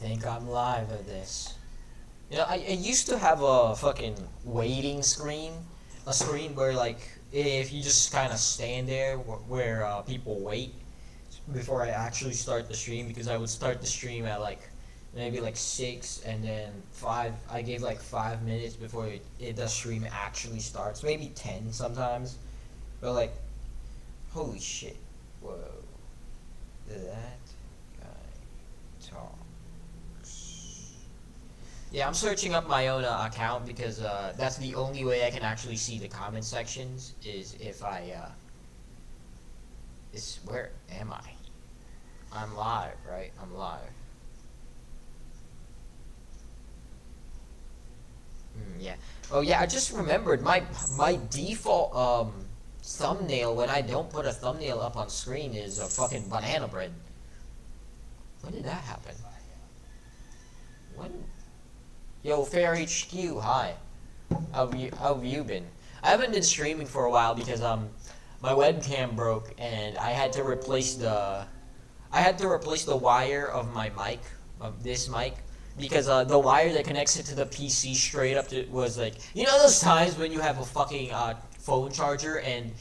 think I'm live at this. You know, I used to have a fucking waiting screen. A screen where, like, if you just kind of stand there where people wait before I actually start the stream, because I would start the stream at, like, maybe, like, 6, and then 5. I gave, like, 5 minutes before the stream actually starts. Maybe 10 sometimes. But, like, holy shit. Whoa. That guy talks. Yeah, I'm searching up my own account because that's the only way I can actually see the comment sections is if I where am I? I'm live, right? I'm live. Yeah. Oh yeah, I just remembered my default thumbnail when I don't put a thumbnail up on screen is a fucking banana bread. When did that happen? When? Yo, Fair HQ, hi. How have you been? I haven't been streaming for a while because my webcam broke and I had to replace the wire of my mic, of this mic, because the wire that connects it to the PC straight up to was like, you know those times when you have a fucking phone charger and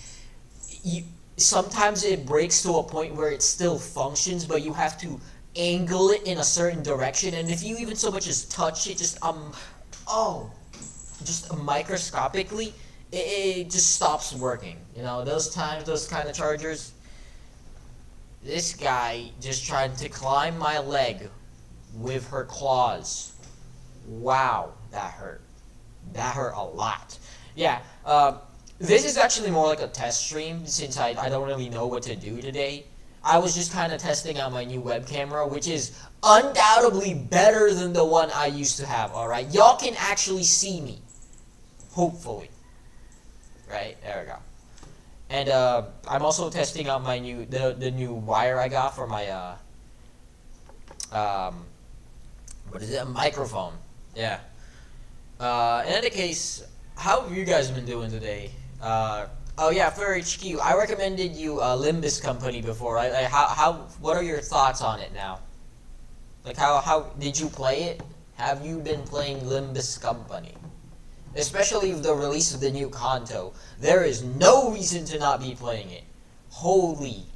sometimes it breaks to a point where it still functions, but you have to angle it in a certain direction, and if you even so much as touch it, just microscopically, it just stops working. You know, those times, those kind of chargers. This guy just tried to climb my leg with her claws. Wow, that hurt. That hurt a lot. Yeah, this is actually more like a test stream since I don't really know what to do today. I was just kind of testing out my new web camera, which is undoubtedly better than the one I used to have, alright? Y'all can actually see me. Hopefully. Right, there we go. And I'm also testing out my new the new wire I got for my what is it? A microphone. Yeah. In any case, how have you guys been doing today? Oh yeah, for HQ, I recommended you Limbus Company before. What are your thoughts on it now? Like how did you play it? Have you been playing Limbus Company? Especially with the release of the new Kanto, there is no reason to not be playing it. Holy.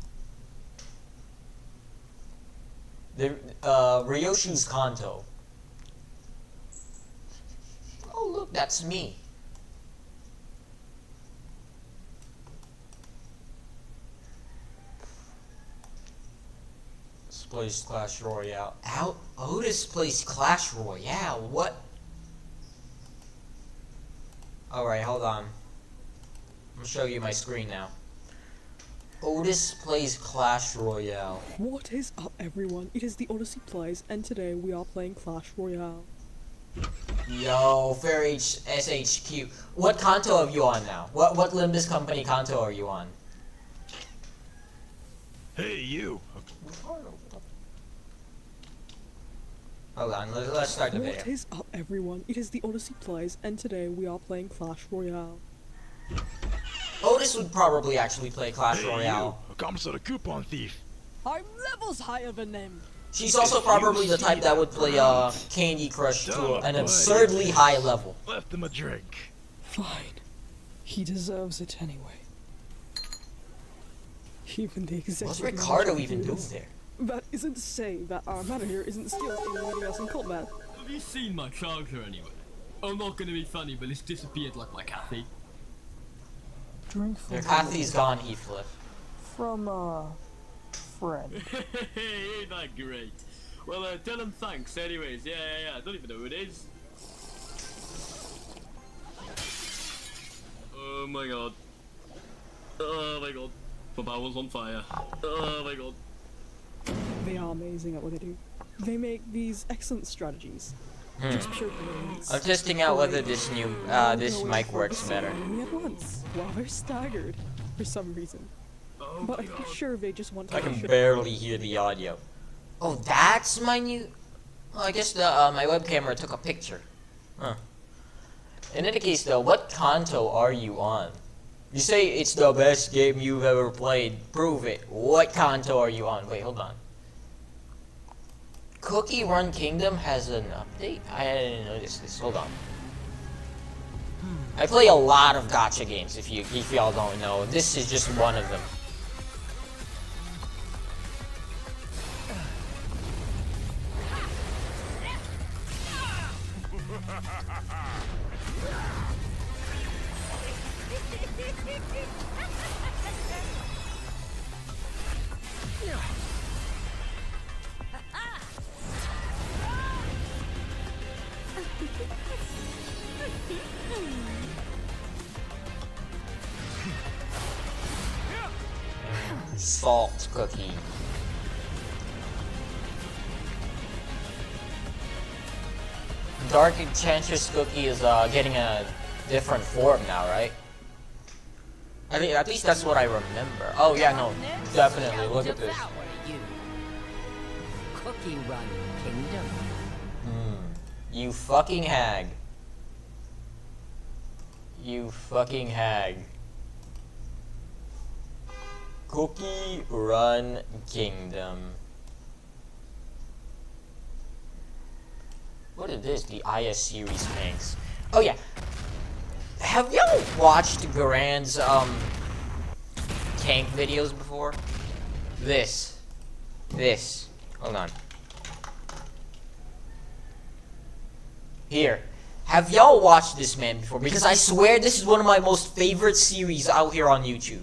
The Ryoshu's Kanto. Oh look, that's me. Plays Clash Royale. Otis plays Clash Royale. What? Alright, hold on. I'm gonna show you my screen now. Otis plays Clash Royale. What is up, everyone? It is the Odyssey Plays, and today we are playing Clash Royale. Yo, Fair SHQ. What Kanto are you on now? What Limbus Company Kanto are you on? Hey, you. Hold on, let's start the video. What is up, everyone? It is the Odyssey Plays, and today we are playing Clash Royale. Otis would probably actually play Clash Royale. You. Come to the coupon thief. I'm levels higher than them! She's also probably the type that would play Candy Crush to an absurdly high level. Left him a drink. Fine. He deserves it anyway. Even the executive... What's Ricardo even doing there? That isn't to say that our manager isn't skilled in leading us in combat. Have you seen my character anywhere? I'm not gonna be funny, but it's disappeared like my Kathy. Drink from... Your Kathy's gone, Heathcliff. From, friend. Ain't that great? Well, tell him thanks anyways. Yeah. I don't even know who it is. Oh my god. Oh my god. My bowel's on fire. Oh my god. They are amazing at what they do. They make these excellent strategies. Just pure brilliance. I'm testing out whether this new this mic works better. Me at once, while they're staggered for some reason. Oh But I'm sure they just want to. I can barely hear the audio. Oh, that's my new. Oh, I guess the my web camera took a picture. Huh. In any case, though, what Kanto are you on? You say it's the best game you've ever played. Prove it. What Kanto are you on? Wait, hold on. Cookie Run Kingdom has an update? I didn't notice this. Hold on. I play a lot of gacha games, if y'all don't know. This is just one of them. Salt cookie. Dark Enchantress cookie is getting a different form now, right? I think at least that's what I remember. Oh yeah, no, definitely. Look at this. You. Cookie Run Kingdom. You fucking hag. You fucking hag. Cookie Run Kingdom. What is this? The IS series thanks. Oh yeah. Have y'all watched Garand's tank videos before? This. Hold on. Here. Have y'all watched this man before? Because I swear this is one of my most favorite series out here on YouTube.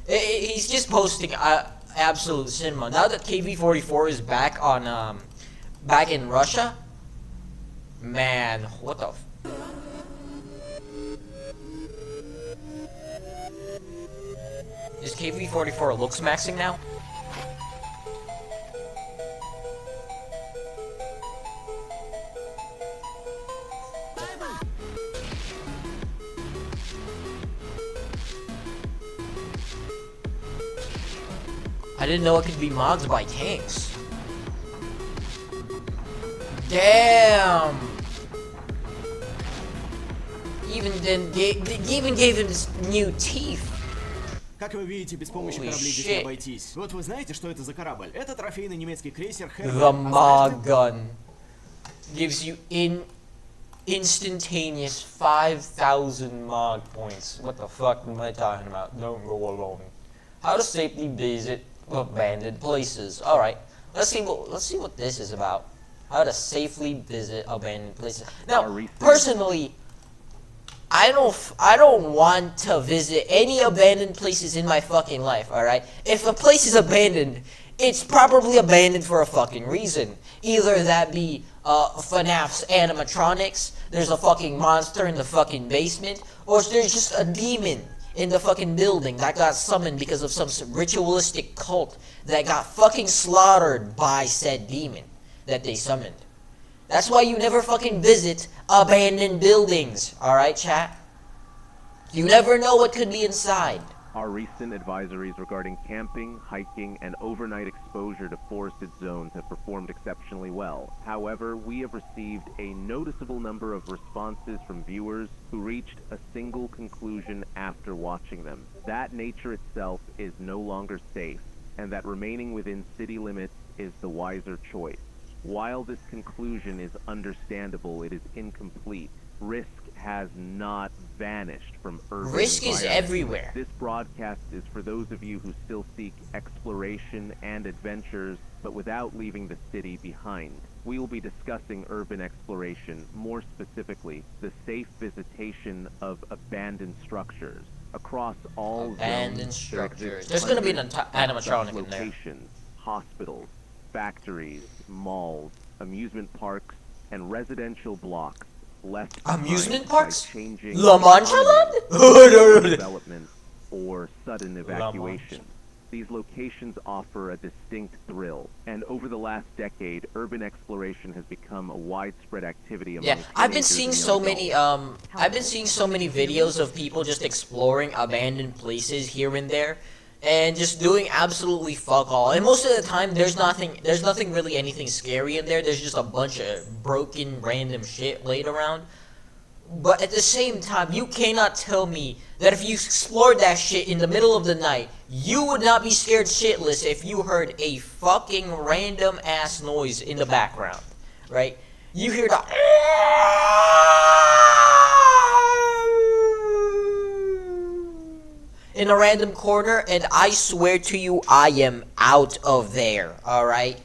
He's just posting absolute cinema. Now that KV44 is back on back in Russia, man, what the is KV44 looks maxing now? I didn't know it could be mods by tanks. Damn! Even then, they even gave him this new teeth. Как вы видите, без помощи Holy кораблей здесь shit. не обойтись. Вот вы знаете, что это за корабль? Это трофейный немецкий крейсер Херр. The Mag Gun gives you instantaneous 5,000 Mag points. What the fuck am I talking about? Don't go alone. How to safely visit abandoned places. All right, let's see what this is about. How to safely visit abandoned places. Now, personally, I don't want to visit any abandoned places in my fucking life. All right, if a place is abandoned, it's probably abandoned for a fucking reason. Either that be FNAF's animatronics, there's a fucking monster in the fucking basement, or there's just a demon in the fucking building that got summoned because of some ritualistic cult that got fucking slaughtered by said demon that they summoned. That's why you never fucking visit abandoned buildings, alright, chat? You never know what could be inside. Our recent advisories regarding camping, hiking, and overnight exposure to forested zones have performed exceptionally well. However, we have received a noticeable number of responses from viewers who reached a single conclusion after watching them. That nature itself is no longer safe, and that remaining within city limits is the wiser choice. While this conclusion is understandable, it is incomplete. Risk has not vanished from urban Risk is environments. everywhere. This broadcast is for those of you who still seek exploration and adventures, but without leaving the city behind. We will be discussing urban exploration, more specifically, the safe visitation of abandoned structures. Across all Abandoned zones, structures. There's gonna be an animatronic in there. locations, hospitals, factories, malls, amusement parks, and residential blocks left Amusement behind parks? by changing La Mancha Land? development or sudden evacuation. These locations offer a distinct thrill, and over the last decade, urban exploration has become a widespread activity among Yeah, I've been teenagers seeing and so young many adults. I've been seeing so many videos of people just exploring abandoned places here and there and just doing absolutely fuck all. And most of the time there's nothing really anything scary in there. There's just a bunch of broken random shit laid around. But at the same time, you cannot tell me that if you explored that shit in the middle of the night, you would not be scared shitless if you heard a fucking random ass noise in the background, right? You hear the in a random corner, and I swear to you, I am out of there, alright?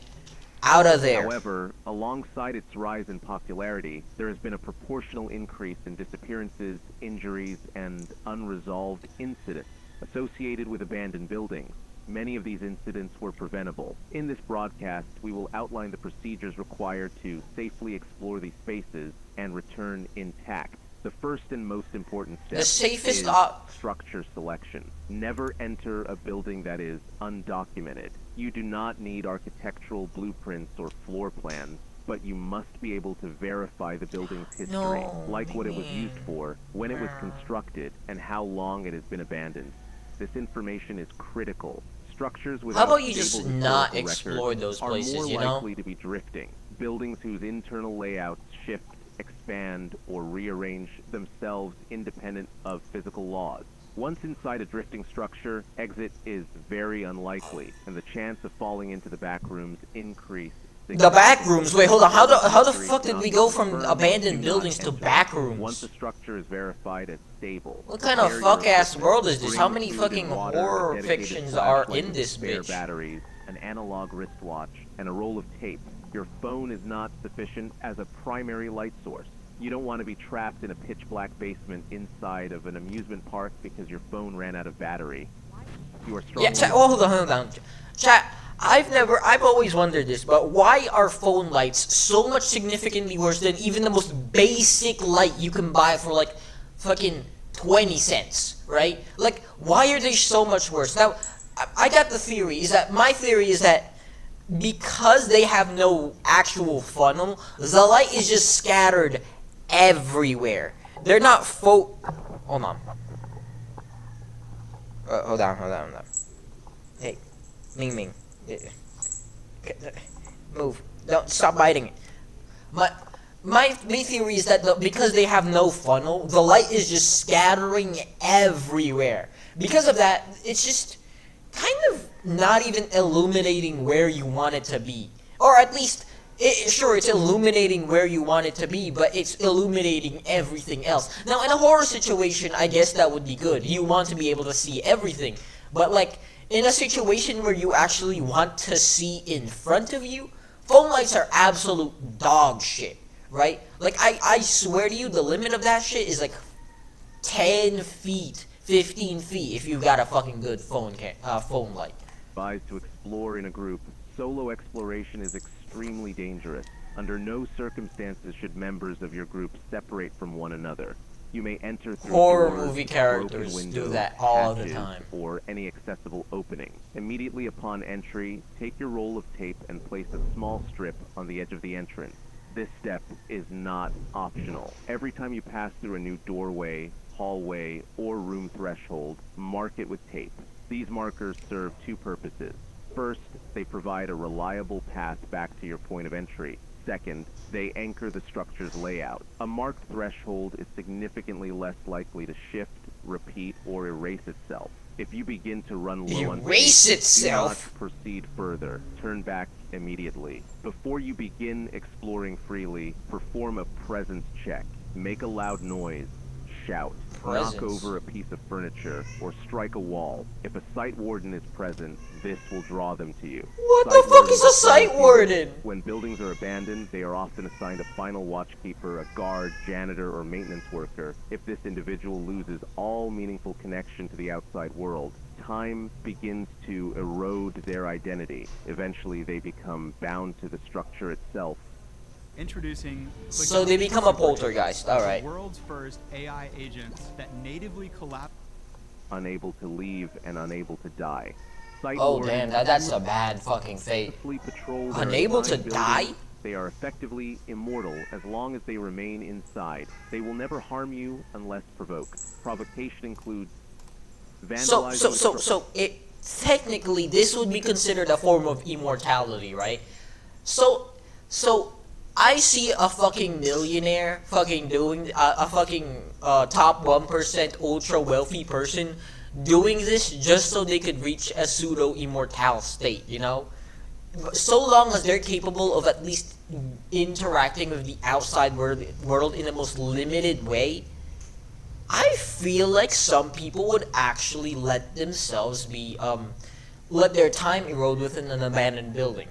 Out of there. However, alongside its rise in popularity, there has been a proportional increase in disappearances, injuries, and unresolved incidents associated with abandoned buildings. Many of these incidents were preventable. In this broadcast, we will outline the procedures required to safely explore these spaces and return intact. The first and most important step The safest is op- structure selection. Never enter a building that is undocumented. You do not need architectural blueprints or floor plans, but you must be able to verify the building's history, No, like what it was man. used for, when it was constructed, and how long it has been abandoned. This information is critical. Structures without about you just stable not historical explore records those are places, more you know? likely to be drifting. Buildings whose internal layouts shift, expand, or rearrange themselves independent of physical laws. Once inside a drifting structure, exit is very unlikely, and the chance of falling into the back rooms increase. The back rooms? Wait, hold on. How the History fuck did cannot we go be from confirmed. abandoned Do not buildings to enter. back Once rooms? a structure is verified as stable, What kind of prepare your fuck-ass equipment. world is this? How Bring many food fucking and water, a horror dedicated fictions are flashlight in with this spare bitch? batteries, an analog wristwatch, and a roll of tape. Your phone is not sufficient as a primary light source. You don't want to be trapped in a pitch-black basement inside of an amusement park because your phone ran out of battery. You are strongly Yeah, chat, hold on. Chat, I've always wondered this, but why are phone lights so much significantly worse than even the most basic light you can buy for like fucking 20 cents, right? Like, why are they so much worse? Now, I got the theory, my theory is that because they have no actual funnel, the light is just scattered everywhere. They're not hold on. Hold on. Hey, Ming Ming. Move. Don't stop biting it. My theory is that because they have no funnel, the light is just scattering everywhere. Because of that, it's just kind of not even illuminating where you want it to be. Or at least, sure, it's illuminating where you want it to be, but it's illuminating everything else. Now, in a horror situation, I guess that would be good. You want to be able to see everything. But, like, in a situation where you actually want to see in front of you, phone lights are absolute dog shit, right? Like, I swear to you, the limit of that shit is, like, 10 feet, 15 feet if you've got a fucking good phone light. advised to explore in a group. Solo exploration is extremely dangerous. Under no circumstances should members of your group separate from one another. You may enter through Horror doors, movie broken characters do windows, that all the hatches, time. or any accessible opening. Immediately upon entry, take your roll of tape and place a small strip on the edge of the entrance. This step is not optional. Every time you pass through a new doorway, hallway, or room threshold, mark it with tape. These markers serve two purposes. First, they provide a reliable path back to your point of entry. Second, they anchor the structure's layout. A marked threshold is significantly less likely to shift, repeat, or erase itself. If you begin to run low on Erase space, itself? do not proceed further. Turn back immediately. Before you begin exploring freely, perform a presence check. Make a loud noise. Shout. Knock Presence. over a piece of furniture or strike a wall. If a site warden is present, this will draw them to you. What the Site fuck wardens is a are site trained warden? When buildings are abandoned, they are often assigned a final watchkeeper, a guard, janitor, or maintenance worker. If this individual loses all meaningful connection to the outside world, time begins to erode their identity. Eventually, they become bound to the structure itself. Introducing So they become a poltergeist, alright. the world's first AI agents that natively collab. Unable to leave and unable to die. Site Oh wardens damn, that's a bad fucking fate. purposefully patrol their Unable to assigned die? buildings. They are effectively immortal as long as they remain inside. They will never harm you unless provoked. Provocation includes vandalizing So it technically this would be considered a form of immortality, right? So I see a fucking millionaire fucking doing a fucking top 1% ultra wealthy person doing this just so they could reach a pseudo immortal state, you know? So long as they're capable of at least interacting with the outside world in the most limited way, I feel like some people would actually let themselves be let their time erode within an abandoned building.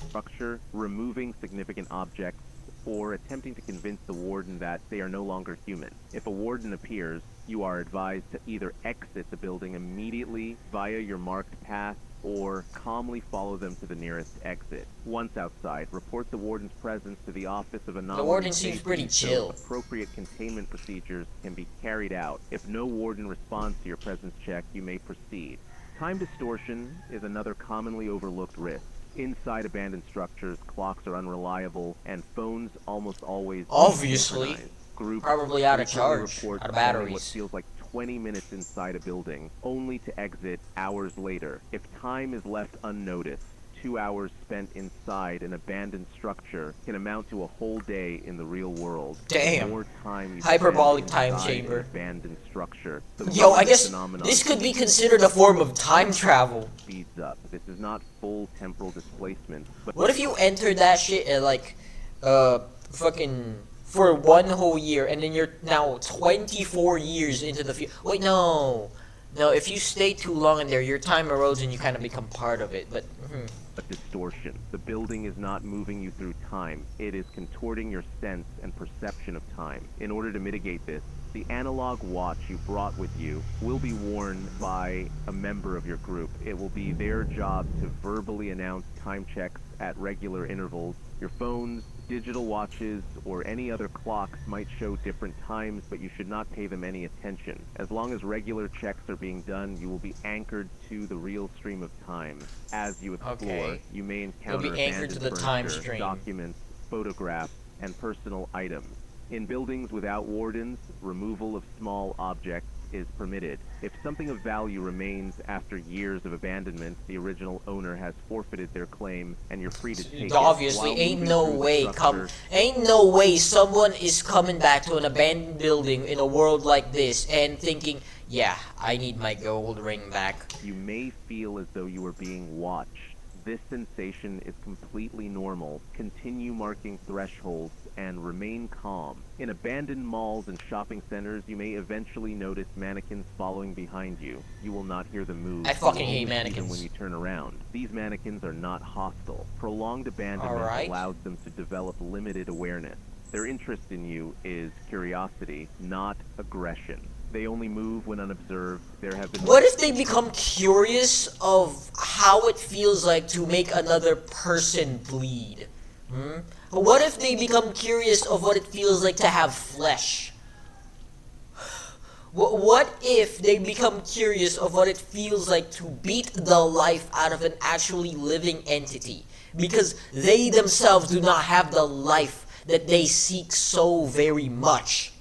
Structure, removing significant objects, or attempting to convince the warden that they are no longer human. If a warden appears, you are advised to either exit the building immediately via your marked path or calmly follow them to the nearest exit. Once outside, report the warden's presence to the Office of Anomaly warden seems Safety pretty so chill. appropriate containment procedures can be carried out. If no warden responds to your presence check, you may proceed. Time distortion is another commonly overlooked risk. Inside abandoned structures, clocks are unreliable, and phones almost always Obviously. synchronized. Groups Probably out of frequently charge, report out of spending batteries. What feels like 20 minutes inside a building, only to exit hours later. If time is left unnoticed, 2 hours spent inside an abandoned structure can amount to a whole day in the real world. Damn. The more time you Hyperbolic spend time inside an chamber. abandoned structure, the Yo, more I the guess phenomenon this could be considered a form of time travel. speeds up. This is not full temporal displacement, but What if you entered that shit at like, fucking for one whole year, and then you're now 24 years into the future? Wait, no. No, if you stay too long in there, your time erodes and you kind of become part of it. But a distortion. The building is not moving you through time. It is contorting your sense and perception of time. In order to mitigate this, the analog watch you brought with you will be worn by a member of your group. It will be their job to verbally announce time checks at regular intervals. Your phones, digital watches, or any other clocks might show different times, but you should not pay them any attention. As long as regular checks are being done, you will be anchored to the real stream of time. As you explore, Okay. you may encounter You'll be anchored to the abandoned time furniture, stream. documents, photographs, and personal items. In buildings without wardens, removal of small objects is permitted. If something of value remains after years of abandonment, the original owner has forfeited their claim, and you're free to take it. obviously, While ain't moving no through the way structure, ain't no way someone is coming back to an abandoned building in a world like this and thinking, yeah, I need my gold ring back. you may feel as though you are being watched. This sensation is completely normal. Continue marking thresholds and remain calm. In abandoned malls and shopping centers, you may eventually notice mannequins following behind you. You will not hear them move. I fucking You will hate only see them mannequins. when you turn around. These mannequins are not hostile. Prolonged abandonment Alright. allows them to develop limited awareness. Their interest in you is curiosity, not aggression. They only move when unobserved. There have been What if they become curious of how it feels like to make another person bleed? What if they become curious of what it feels like to have flesh? What if they become curious of what it feels like to beat the life out of an actually living entity? Because they themselves do not have the life that they seek so very much.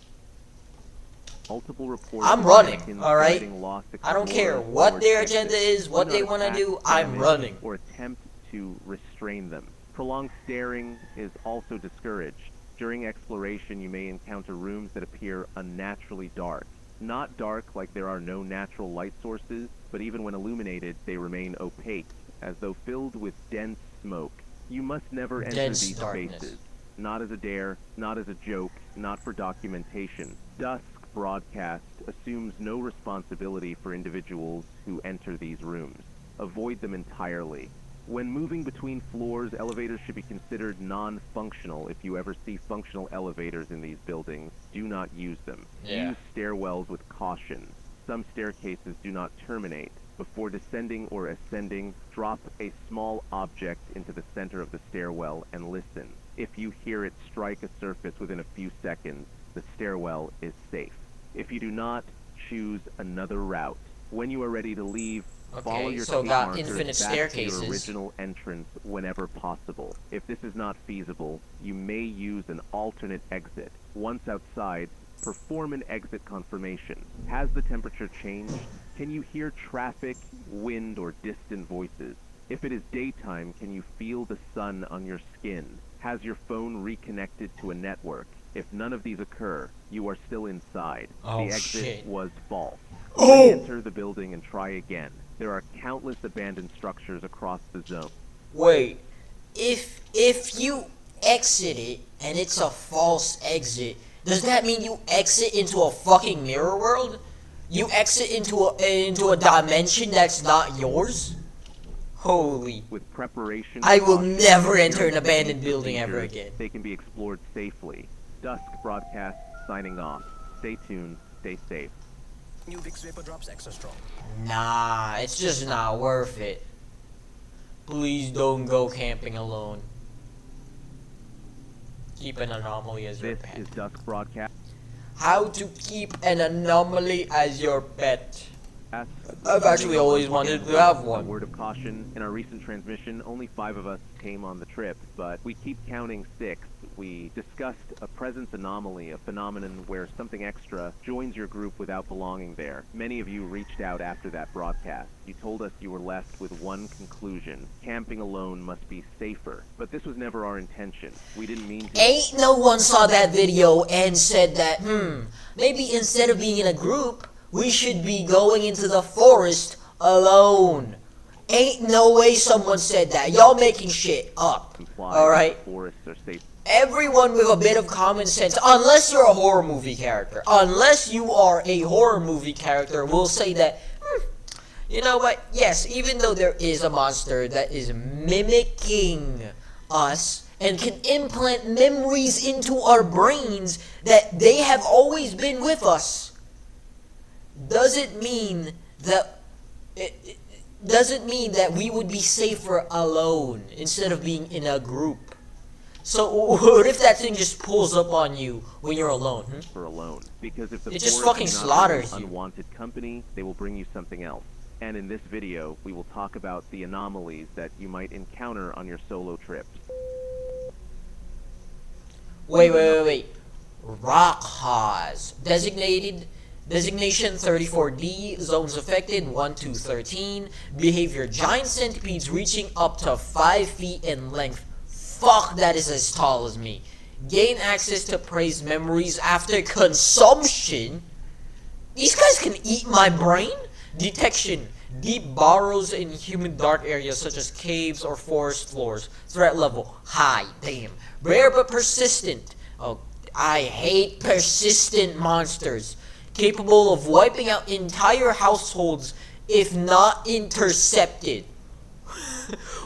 multiple reports I'm of running, mannequins alright? citing lost I don't care explorers what or their exits. agenda is, what Do they not want to attack, do, I'm damage, running. Or attempt to restrain them. Prolonged staring is also discouraged. During exploration, you may encounter rooms that appear unnaturally dark. Not dark like there are no natural light sources, but even when illuminated, they remain opaque, as though filled with dense smoke. You must never enter Dense these darkness. spaces. Not as a dare, not as a joke, not for documentation. Dusk broadcast assumes no responsibility for individuals who enter these rooms. Avoid them entirely. When moving between floors, elevators should be considered non-functional. If you ever see functional elevators in these buildings, do not use them. Yeah. Use stairwells with caution. Some staircases do not terminate. Before descending or ascending, drop a small object into the center of the stairwell and listen. If you hear it strike a surface within a few seconds, the stairwell is safe. If you do not, choose another route. When you are ready to leave, follow Okay, your so tape got markers infinite back to staircases. your original entrance whenever possible. If this is not feasible, you may use an alternate exit. Once outside, perform an exit confirmation. Has the temperature changed? Can you hear traffic, wind, or distant voices? If it is daytime, can you feel the sun on your skin? Has your phone reconnected to a network? If none of these occur, you are still inside. Oh, the exit shit. was false. Oh! Re-enter the building and try again. There are countless abandoned structures across the zone. Wait, if you exit it and it's a false exit, does that mean you exit into a fucking mirror world? You exit into a dimension that's not yours? Holy. With preparation, I will caution, never and enter an abandoned procedures, building ever again. They can be explored safely. Dusk broadcast signing off. Stay tuned, stay safe. New Vicks Vapor Drops Extra Strong. Nah, it's just not worth it. Please don't go camping alone. Keep an anomaly as your This pet. is Dusk broadcast. How to keep an anomaly as your pet. I've actually always wanted to have A one. word of caution, in our recent transmission, only 5 of us came on the trip, but we keep counting 6. We discussed a presence anomaly, a phenomenon where something extra joins your group without belonging there. Many of you reached out after that broadcast. You told us you were left with one conclusion: camping alone must be safer. But this was never our intention. We didn't mean to... Ain't no one saw that video and said that, maybe instead of being in a group, we should be going into the forest alone. Ain't no way someone said that. Y'all making shit up. Alright? Forests are safe. Everyone with a bit of common sense, unless you're a horror movie character, unless you are a horror movie character, will say that, you know what, yes, even though there is a monster that is mimicking us and can implant memories into our brains that they have always been with us, doesn't mean that it doesn't mean that we would be safer alone instead of being in a group. So what if that thing just pulls up on you when you're alone? For alone, because if the It just forest fucking does not slaughters bring you. unwanted company, they will bring you something else. And in this video, we will talk about the anomalies that you might encounter on your solo trips. Wait. Rock Haws. Designation 34D. Zones affected 1 to 13. Behavior: giant centipedes reaching up to 5 feet in length. Fuck, that is as tall as me. Gain access to prey's memories after consumption. These guys can eat my brain? Detection: deep burrows in human dark areas such as caves or forest floors. Threat level: high. Damn. Rare but persistent. Oh, I hate persistent monsters. Capable of wiping out entire households if not intercepted.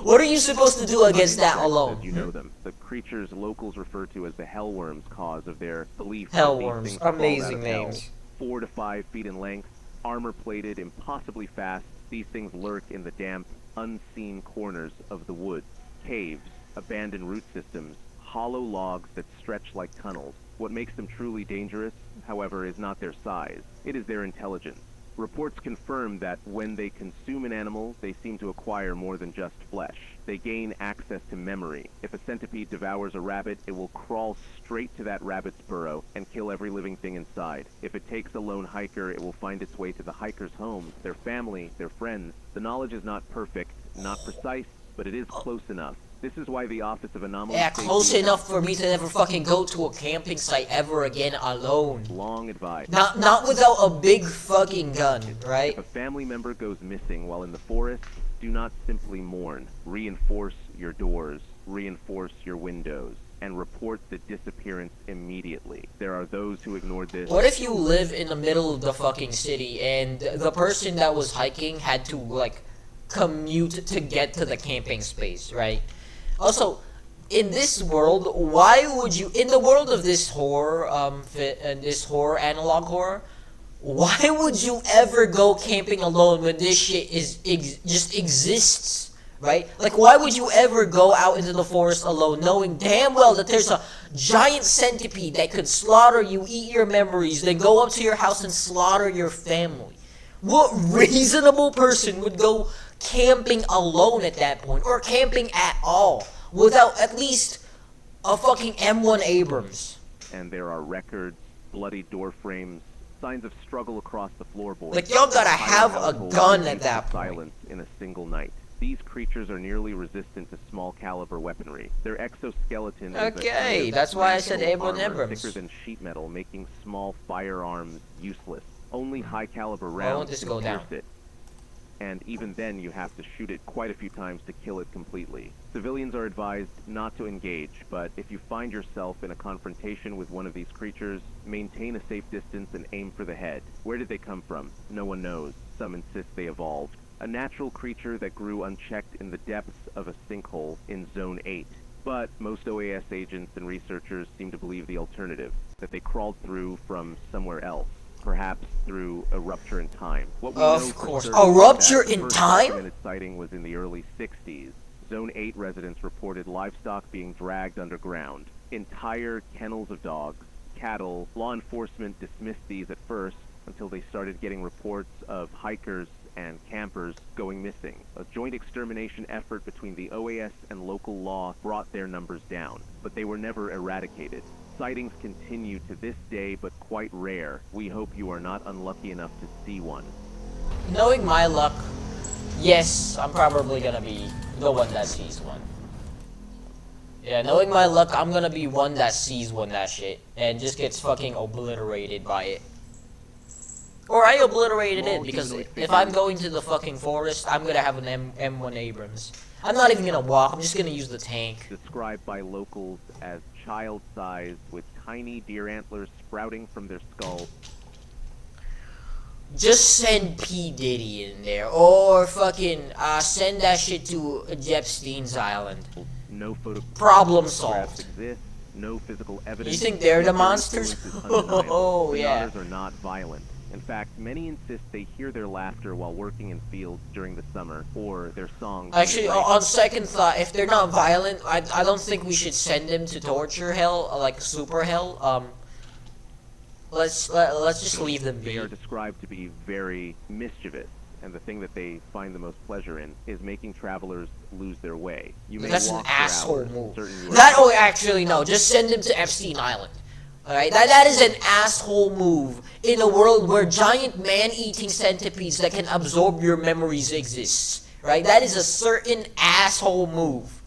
What are you supposed to do against that alone? As you know them, the creatures locals refer to as the hellworms, cause of their belief Hellworms. that these things crawled out Amazing of hell. names. 4 to 5 feet in length, armor-plated, impossibly fast. These things lurk in the damp, unseen corners of the woods, caves, abandoned root systems, hollow logs that stretch like tunnels. What makes them truly dangerous, however, is not their size. It is their intelligence. Reports confirm that when they consume an animal, they seem to acquire more than just flesh. They gain access to memory. If a centipede devours a rabbit, it will crawl straight to that rabbit's burrow and kill every living thing inside. If it takes a lone hiker, it will find its way to the hiker's home, their family, their friends. The knowledge is not perfect, not precise, but it is close enough. This is why the Office of Anomaly Yeah, Safety close has enough for me to never fucking go to a camping site ever again alone. long advised. Not without a big fucking gun, right? If a family member goes missing while in the forest, do not simply mourn. Reinforce your doors, reinforce your windows, and report the disappearance immediately. There are those who ignored this. What if you live in the middle of the fucking city and the person that was hiking had to, like, commute to get to the camping space, right? Also, in this world, why would you, in the world of this horror, analog horror, why would you ever go camping alone when this shit just exists, right? Like, why would you ever go out into the forest alone knowing damn well that there's a giant centipede that could slaughter you, eat your memories, then go up to your house and slaughter your family? What reasonable person would go camping alone at that point, or camping at all, without at least a fucking M1 Abrams? And there are records, bloody door frames, signs of struggle across the floorboards. Like, y'all gotta Entire have a households gun reduced at that to point. silence in a single night. These creatures are nearly resistant to small caliber weaponry. Their exoskeleton is a Okay, kind of that's why I said natural Abraham armor Abrams. thicker than sheet metal, making small firearms useless. Only high caliber Why won't rounds this can go pierce down? it. And even then you have to shoot it quite a few times to kill it completely. Civilians are advised not to engage, but if you find yourself in a confrontation with one of these creatures, maintain a safe distance and aim for the head. Where did they come from? No one knows. Some insist they evolved. A natural creature that grew unchecked in the depths of a sinkhole in Zone 8. But most OAS agents and researchers seem to believe the alternative, that they crawled through from somewhere else. Perhaps through a rupture in time. What we Of know for course. certain A is rupture that the in first time? documented sighting was in the early 60s. Zone 8 residents reported livestock being dragged underground. Entire kennels of dogs, cattle. Law enforcement dismissed these at first until they started getting reports of hikers and campers going missing. A joint extermination effort between the OAS and local law brought their numbers down, but they were never eradicated. Sightings continue to this day, but quite rare. We hope you are not unlucky enough to see one. Knowing my luck, yes, I'm probably gonna be the one that sees one. Yeah, knowing my luck, I'm gonna be one that sees one that shit and just gets fucking obliterated by it. Or I obliterated it, because if I'm going to the fucking forest, I'm gonna have an M1 Abrams. I'm not even gonna walk, I'm just gonna use the tank. Described by locals as child-sized with tiny deer antlers sprouting from their skulls. Just send P. Diddy in there, or fucking send that shit to Epstein's Island. No Problem photographs solved. exist. No physical evidence. You think they're the Their monsters? influence is undeniable. Oh, The yeah. otters are not violent. In fact, many insist they hear their laughter while working in fields during the summer, or their songs. Actually, on second thought, if they're not violent, I don't think we should send them to torture hell, like super hell. Let's just leave them They be. are described to be very mischievous, and the thing that they find the most pleasure in is making travelers lose their way. You may That's an walk for asshole hours, move. certain you are That, oh, actually, no. Just send him to Epstein Island. Alright? That is an asshole move in a world where giant man-eating centipedes that can absorb your memories exists. Right? That is a certain asshole move.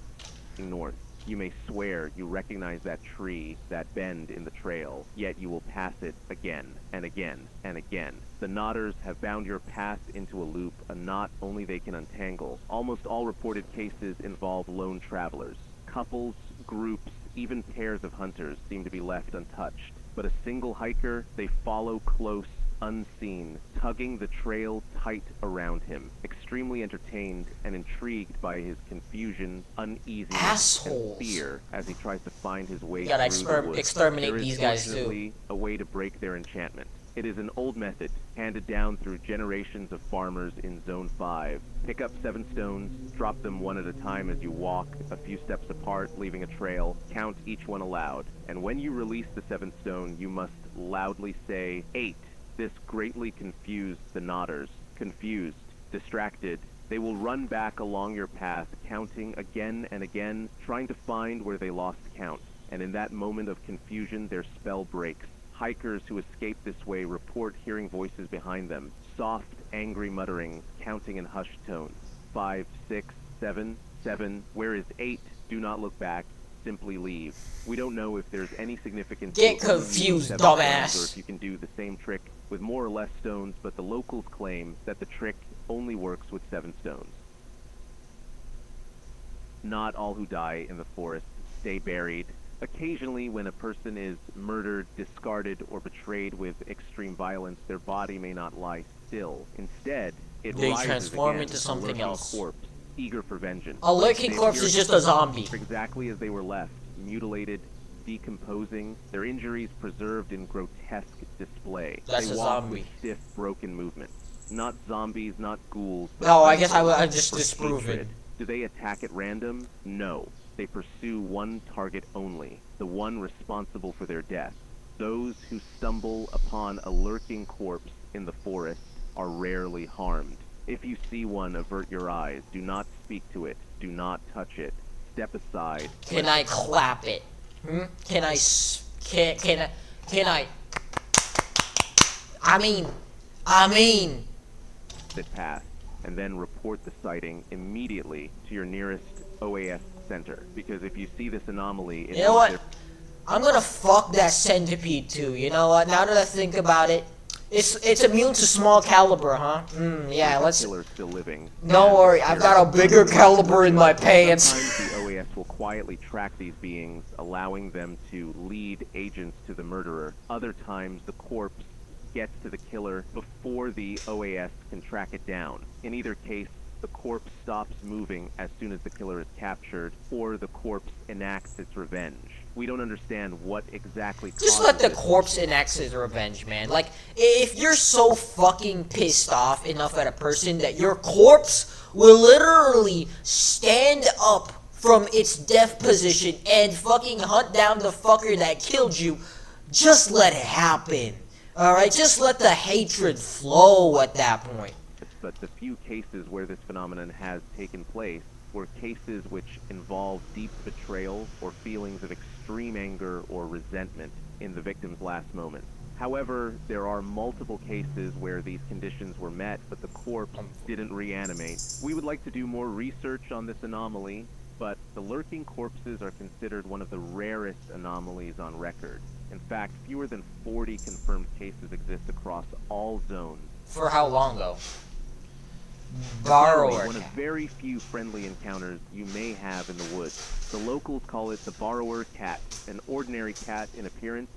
north. You may swear you recognize that tree, that bend in the trail, yet you will pass it again and again and again. The knotters have bound your path into a loop, a knot only they can untangle. Almost all reported cases involve lone travelers. Couples, groups, even pairs of hunters seem to be left untouched. But a single hiker, they follow close, unseen, tugging the trail tight around him, extremely entertained and intrigued by his confusion, uneasiness, Assholes. and fear as he tries to find his way You gotta through the woods. exterminate There is these guys, too. fortunately a way to break their enchantment. It is an old method, handed down through generations of farmers in Zone 5. Pick up 7 stones, drop them one at a time as you walk, a few steps apart, leaving a trail. Count each one aloud. And when you release the 7th stone, you must loudly say, 8. This greatly confused the knotters. Confused, distracted, they will run back along your path, counting again and again, trying to find where they lost count. And in that moment of confusion, their spell breaks. Hikers who escape this way report hearing voices behind them, soft, angry mutterings, counting in hushed tones. 5, 6, 7, 7. Where is 8? Do not look back. Simply leave. We don't know if there's any significance. Get to only confused, using 7 stones, dumbass. or if you can do the same trick with more or less stones, but the locals claim that the trick only works with 7 stones. Not all who die in the forest stay buried. Occasionally, when a person is murdered, discarded, or betrayed with extreme violence, their body may not lie still. Instead, it They rises transform again, into a something lurking else. corpse, eager for vengeance. A lurking They corpse appear is just a zombie. exactly as they were left, mutilated, decomposing, their injuries preserved in grotesque display. That's they a walk zombie. with stiff, broken movements. Not zombies, not ghouls. But No, I guess I monsters just for disprove it. hatred. Do they attack at random? No. They pursue one target only, the one responsible for their death. Those who stumble upon a lurking corpse in the forest are rarely harmed. If you see one, avert your eyes. Do not speak to it. Do not touch it. Step aside. Can I clap it? Can I? I mean. It pass. and then report the sighting immediately to your nearest OAS center. Because if you see this anomaly, it You know what? means I'm gonna fuck that centipede too. You know what? Now that I think about it, it's immune to small caliber, huh? Yeah, the let's. killer still living. Don't worry, I've got a bigger caliber in my pants. Sometimes the OAS will quietly track these beings, allowing them to lead agents to the murderer. Other times, the corpse gets to the killer before the OAS can track it down. In either case, the corpse stops moving as soon as the killer is captured, or the corpse enacts its revenge. We don't understand what exactly Just causes let the this. corpse enact his revenge, man. Like, if you're so fucking pissed off enough at a person that your corpse will literally stand up from its death position and fucking hunt down the fucker that killed you, just let it happen. Alright, just let the hatred flow at that point. But the few cases where this phenomenon has taken place were cases which involved deep betrayal or feelings of extreme anger or resentment in the victim's last moments. However, there are multiple cases where these conditions were met, but the corpse didn't reanimate. We would like to do more research on this anomaly, but the lurking corpses are considered one of the rarest anomalies on record. In fact, fewer than 40 confirmed cases exist across all zones. For how long, though? Finally, Borrower. one of very few friendly encounters you may have in the woods. The locals call it the borrower cat, an ordinary cat in appearance,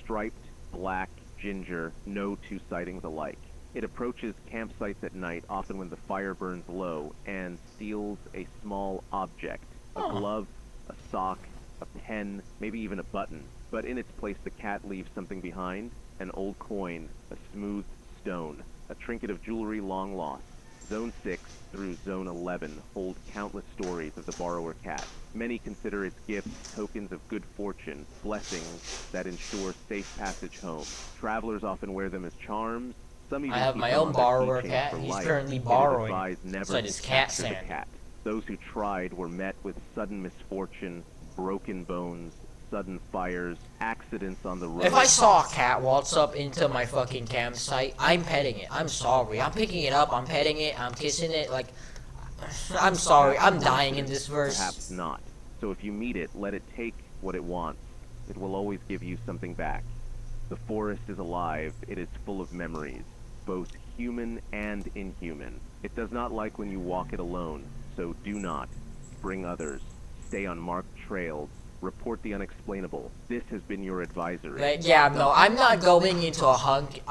striped, black, ginger, no two sightings alike. It approaches campsites at night, often when the fire burns low, and steals a small object, a glove, a sock, a pen, maybe even a button. But in its place, the cat leaves something behind, an old coin, a smooth stone, a trinket of jewelry long lost. Zone 6 through Zone 11 hold countless stories of the borrower cat. Many consider its gifts tokens of good fortune, blessings that ensure safe passage home. Travelers often wear them as charms. Some even I have keep my them own on their borrower keychains cat. for He's life. currently It is borrowing advised never inside to his cat capture the sand. cat. Those who tried were met with sudden misfortune, broken bones, sudden fires, accidents on the road. If I saw a cat waltz up into my fucking campsite, I'm petting it. I'm sorry. I'm picking it up, I'm petting it, I'm kissing it, like... I'm sorry, I'm dying in this verse. Perhaps not. So if you meet it, let it take what it wants. It will always give you something back. The forest is alive. It is full of memories, both human and inhuman. It does not like when you walk it alone, so do not. Bring others. Stay on marked trails. Report the unexplainable. This has been your advisory. Like, yeah, no, I'm not going into a hunting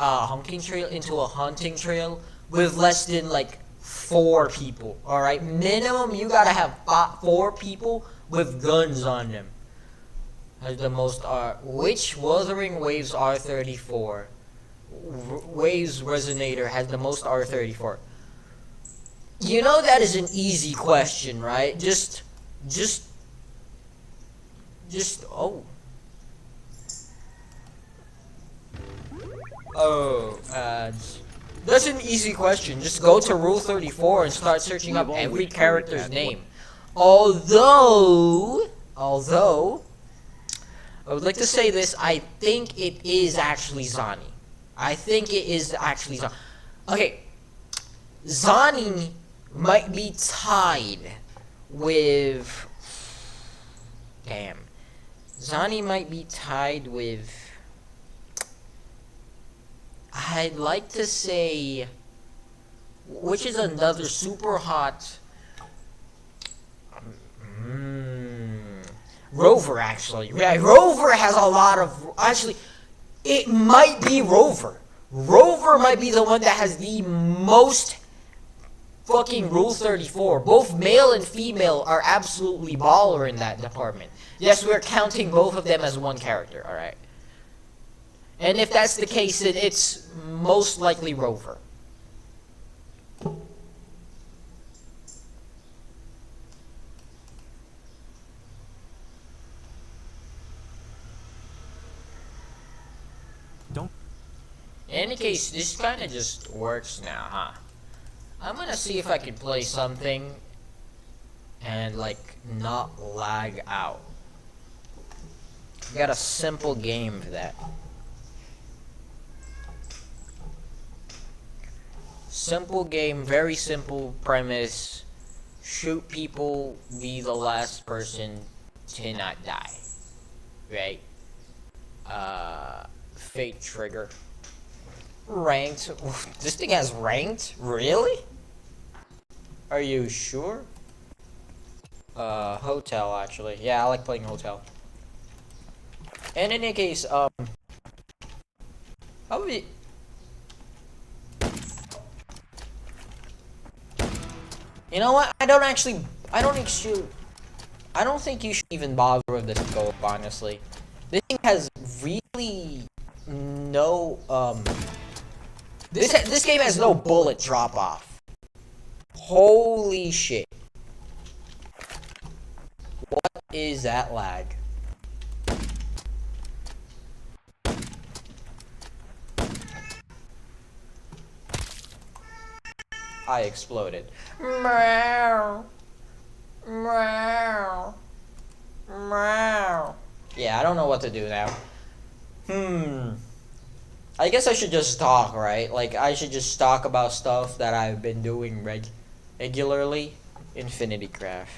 trail with less than like 4 people. All right, minimum you gotta have 4 people with guns on them. Has the most which Wuthering Waves R34? Waves Resonator has the most R34. You know that is an easy question, right? Just oh. That's an easy question. Just go to Rule 34 and start searching up every character's name. Although, I would like to say this, I think it is actually Zani. Okay, Zani might be tied with... Damn. Zani might be tied with... I'd like to say... Which is another super hot... Rover, actually. Yeah, Rover has a lot of... Actually, it might be Rover. Rover might be the one that has the most fucking Rule 34. Both male and female are absolutely baller in that department. Yes, we're counting both of them as one character, alright? And if that's the case, then it's most likely Rover. In any case, this kind of just works now, huh? I'm gonna see if I can play something and, like, not lag out. Got a simple game for that. Simple game, very simple premise. Shoot people, be the last person to not die. Right? Fate trigger. Ranked. This thing has ranked? Really? Are you sure? Hotel actually. Yeah, I like playing hotel. And in any case, how we... You know what? I don't think you should even bother with this scope, honestly. This thing has really no, this game has no bullet drop off. Holy shit. What is that lag? I exploded. Meow. Meow. Meow. Yeah, I don't know what to do now. I guess I should just talk, right? Like, I should just talk about stuff that I've been doing regularly. Infinity Craft.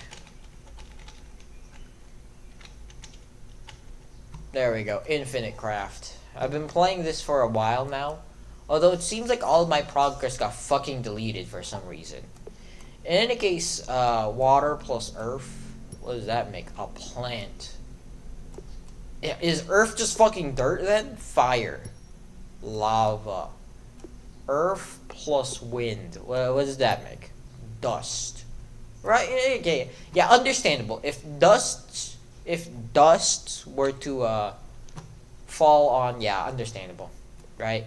There we go. Infinite Craft. I've been playing this for a while now. Although it seems like all my progress got fucking deleted for some reason. In any case, water plus earth. What does that make? A plant. Yeah, is earth just fucking dirt then? Fire. Lava. Earth plus wind. What does that make? Dust. Right? Okay. Yeah, understandable. If dust were to fall on, yeah, understandable. Right?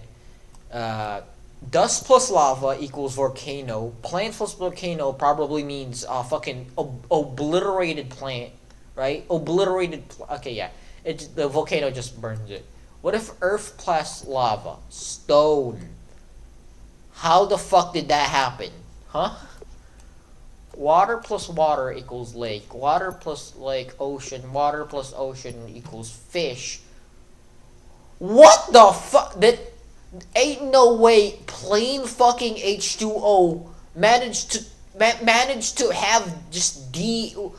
Dust plus lava equals volcano. Plant plus volcano probably means fucking obliterated plant, right? Okay, yeah. The volcano just burns it. What if earth plus lava? Stone. How the fuck did that happen? Huh? Water plus water equals lake. Water plus lake, ocean. Water plus ocean equals fish. What the fuck? That ain't no way plain fucking H2O managed to have just did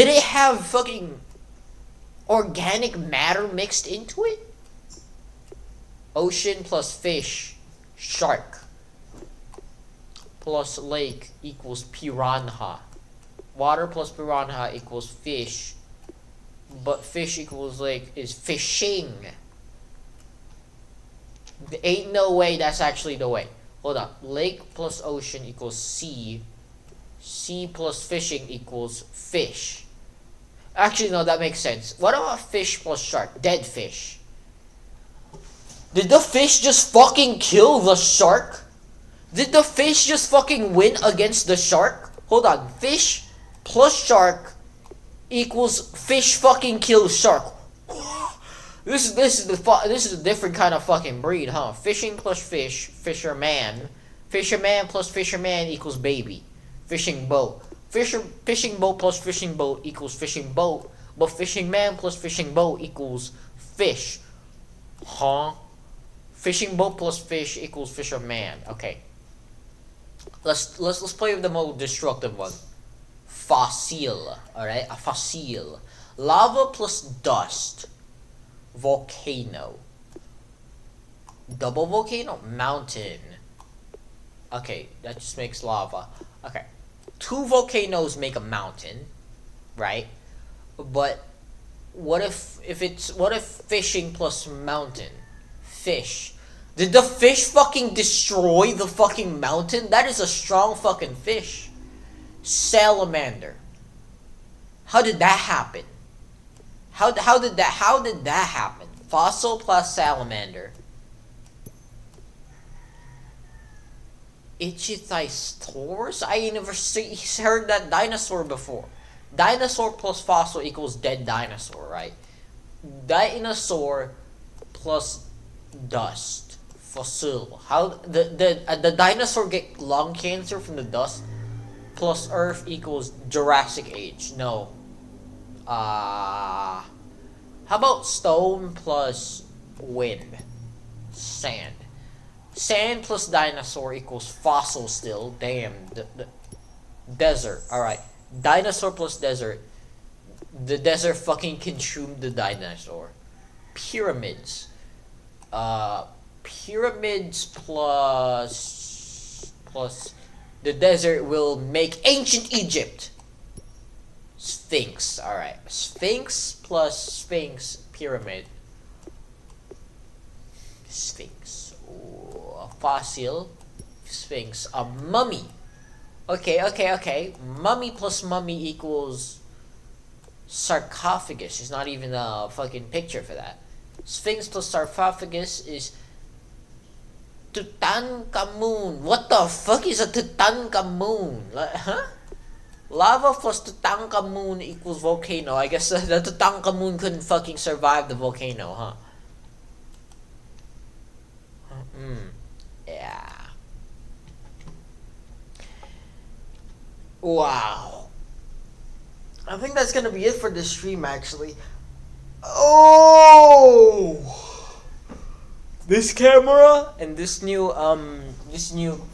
it have fucking organic matter mixed into it? Ocean plus fish, shark, plus lake equals piranha. Water plus piranha equals fish, but fish equals lake is fishing. There ain't no way that's actually the way. Hold on. Lake plus ocean equals sea. Sea plus fishing equals fish. Actually, no, that makes sense. What about fish plus shark? Dead fish. Did the fish just fucking kill the shark? Did the fish just fucking win against the shark? Hold on. Fish plus shark equals fish fucking kill shark. This is a different kind of fucking breed, huh? Fishing plus fish, fisherman. Fisherman plus fisherman equals baby. Fishing boat. Fishing boat plus fishing boat equals fishing boat. But fishing man plus fishing boat equals fish. Huh? Fishing boat plus fish equals fisherman. Okay. Let's play with the more destructive one. Fossil. Alright? A fossil. Lava plus dust. Volcano. Double volcano? Mountain. Okay, that just makes lava. Okay. Two volcanoes make a mountain, right? But what if fishing plus mountain? Fish. Did the fish fucking destroy the fucking mountain? That is a strong fucking fish. Salamander. How did that happen? How did that happen? Fossil plus salamander. Ichthyosaurus? I never heard that dinosaur before. Dinosaur plus fossil equals dead dinosaur, right? Dinosaur plus dust. Fossil. How the dinosaur get lung cancer from the dust? Plus earth equals Jurassic Age. No. How about stone plus wind? Sand. Sand plus dinosaur equals fossil still. Damn. Desert. Alright. Dinosaur plus desert. The desert fucking consumed the dinosaur. Pyramids. Pyramids plus the desert will make ancient Egypt. Sphinx. Alright. Sphinx plus Sphinx pyramid. Sphinx. Ooh, a fossil. Sphinx. A mummy. Okay. Mummy plus mummy equals sarcophagus. There's not even a fucking picture for that. Sphinx plus sarcophagus is Tutankhamun. What the fuck is a Tutankhamun? Huh? Lava plus Tutankhamun equals volcano. I guess the Tutankhamun couldn't fucking survive the volcano, huh? Yeah. Wow. I think that's gonna be it for this stream, actually. Oh! This camera and this new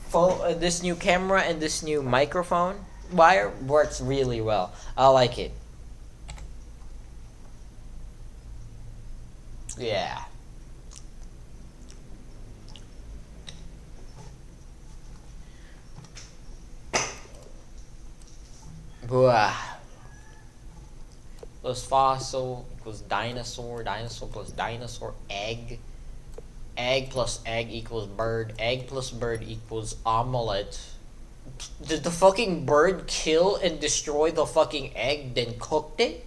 phone, this new camera and this new microphone wire works really well. I like it. Yeah. Wow. Plus fossil equals dinosaur. Dinosaur plus dinosaur. Egg. Egg plus egg equals bird. Egg plus bird equals omelette. Did the fucking bird kill and destroy the fucking egg, then cooked it?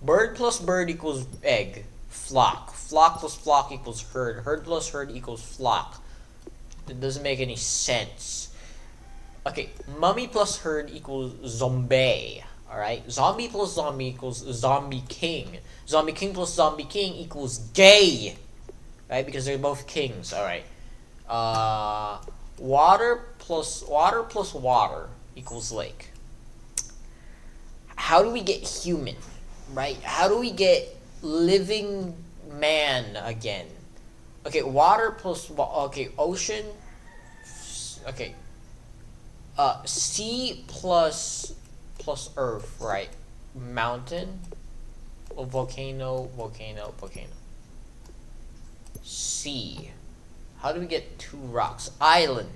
Bird plus bird equals egg. Flock. Flock plus flock equals herd. Herd plus herd equals flock. It doesn't make any sense. Okay, mummy plus herd equals zombie. Alright, zombie plus zombie equals zombie king. Zombie king plus zombie king equals gay. Right, because they're both kings. Alright. Water plus water equals lake. How do we get human? Right? How do we get living man again? Okay, water plus okay, ocean. Okay. Sea plus earth, right? Mountain, volcano. Sea. How do we get two rocks? Island.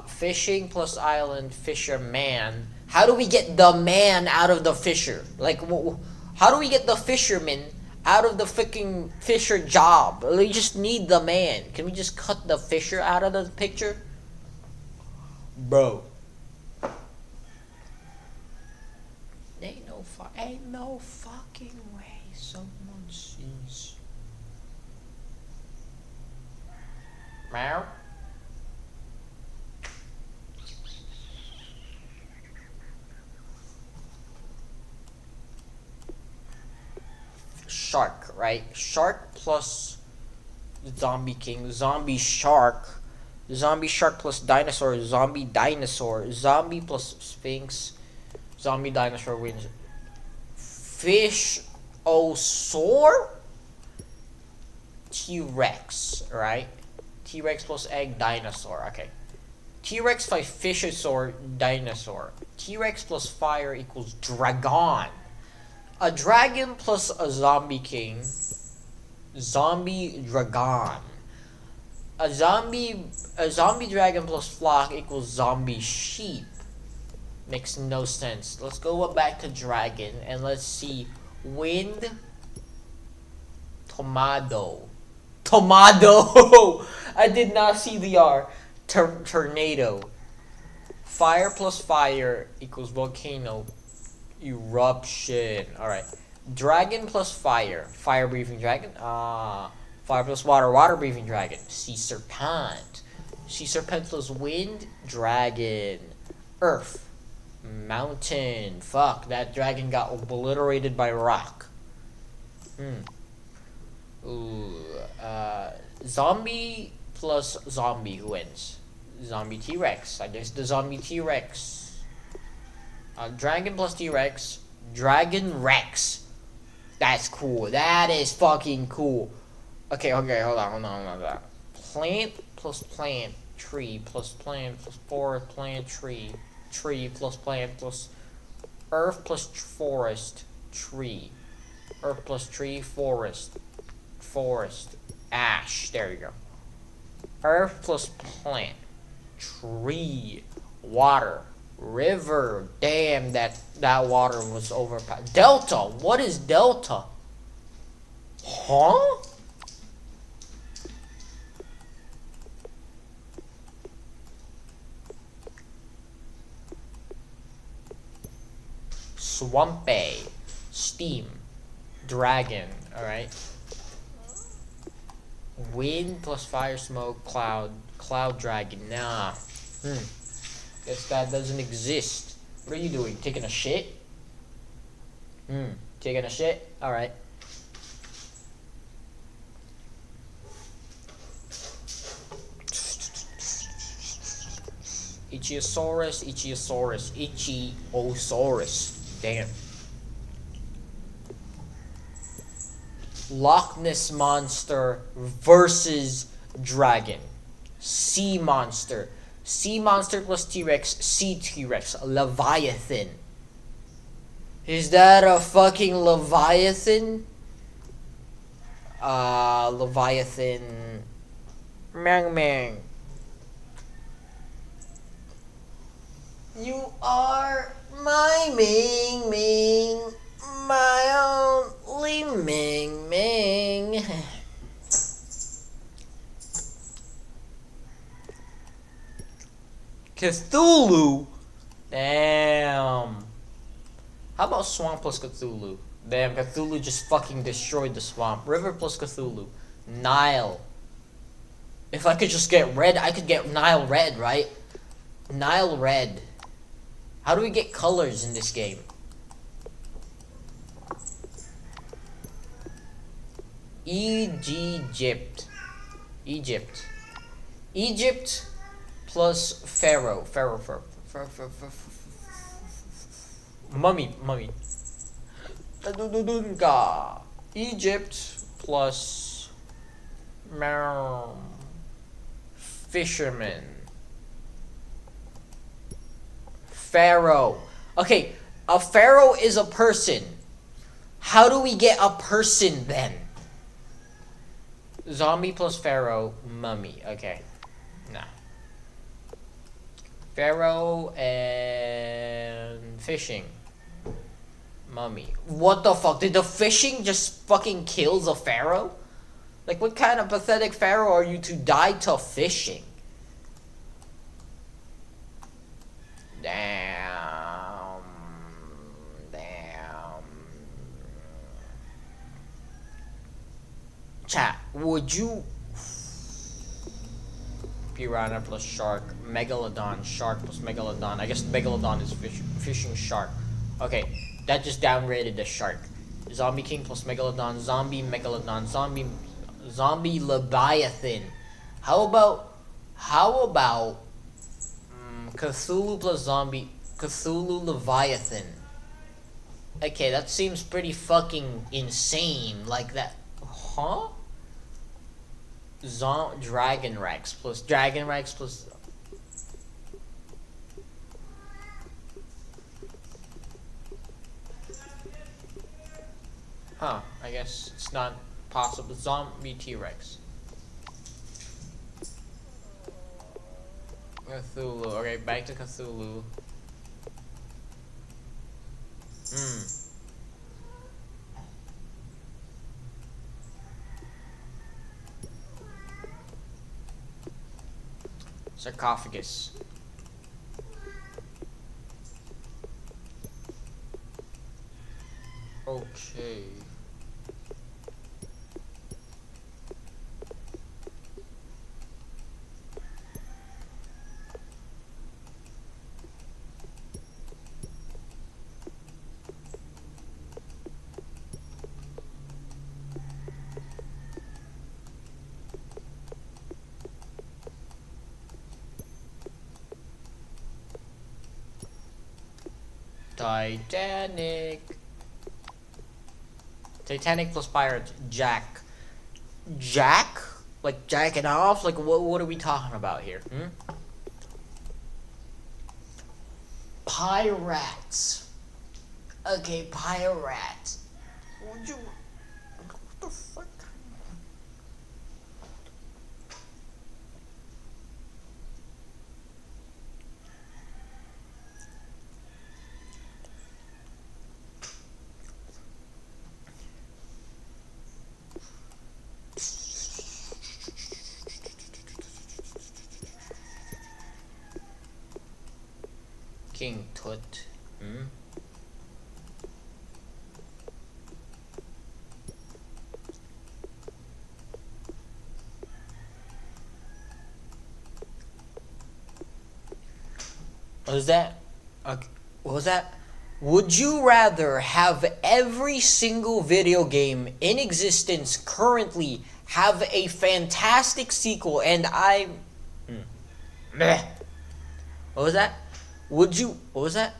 Fishing plus island, fisherman. How do we get the man out of the fisher? Like, how do we get the fisherman out of the freaking fisher job? We just need the man. Can we just cut the fisher out of the picture? Bro. Ain't no fucking way someone sees. Meow. Shark, right? Shark plus zombie king, zombie shark plus dinosaur, zombie dinosaur, zombie plus sphinx, zombie dinosaur wins. Fish osaur? T-Rex, right? T-Rex plus egg dinosaur, okay. T-Rex plus fishosaur dinosaur. T-Rex plus fire equals dragon. A dragon plus a zombie king. Zombie dragon. A zombie dragon plus flock equals zombie sheep. Makes no sense. Let's go back to dragon and let's see. Wind. Tomato. I did not see the R. Tornado. Fire plus fire equals volcano. Eruption. Alright. Dragon plus fire. Fire breathing dragon. Fire plus water. Water breathing dragon. Sea serpent. Sea serpent plus wind. Dragon. Earth. Mountain. Fuck. That dragon got obliterated by rock. Ooh. Zombie plus zombie. Who wins? Zombie T-Rex. I guess the zombie T-Rex. Dragon plus T-Rex. Dragon Rex. That's cool. That is fucking cool. Okay, hold on. Plant plus plant, tree plus plant plus forest, plant, tree plus plant plus earth plus forest, tree, earth plus tree, forest, ash. There you go. Earth plus plant, tree, water, river. Damn, that water was overpowered. Delta. What is delta? Huh? Swampy, steam, dragon. All right. Wind plus fire, smoke, cloud dragon. Nah. Guess that doesn't exist. What are you doing? Taking a shit? Taking a shit? All right. Ichiosaurus. Damn. Loch Ness Monster versus Dragon. Sea Monster. Sea Monster plus T-Rex. Sea T-Rex. Leviathan. Is that a fucking Leviathan? Leviathan. Mang. You are my Ming. My only Ming. Cthulhu? Damn. How about Swamp plus Cthulhu? Damn, Cthulhu just fucking destroyed the swamp. River plus Cthulhu. Nile. If I could just get red, I could get Nile red, right? Nile red. How do we get colors in this game? Egypt plus Pharaoh. Mummy. Egypt plus fisherman. Pharaoh. Okay, a pharaoh is a person. How do we get a person then? Zombie plus pharaoh, mummy. Okay. Nah. Pharaoh and fishing. Mummy. What the fuck? Did the fishing just fucking kill the pharaoh? Like, what kind of pathetic pharaoh are you to die to fishing? Damn. Chat, would you... Piranha plus shark, megalodon, shark plus megalodon. I guess megalodon is fishing shark. Okay, that just downgraded the shark. Zombie king plus megalodon, zombie megalodon, zombie leviathan. How about Cthulhu plus zombie, Cthulhu leviathan. Okay, that seems pretty fucking insane. Like that, huh? Dragon Rex plus. Huh, I guess it's not possible. Zombie T-Rex. Cthulhu. Okay, back to Cthulhu. Sarcophagus. Okay. Titanic plus pirate, Jack. Jack? Like jacking off? Like what are we talking about here? Pirates. Okay, pirates. Would you? What the fuck? King Tut. What was that? Okay. What was that? Would you rather have every single video game in existence currently have a fantastic sequel and Meh. What was that? Would you... What was that?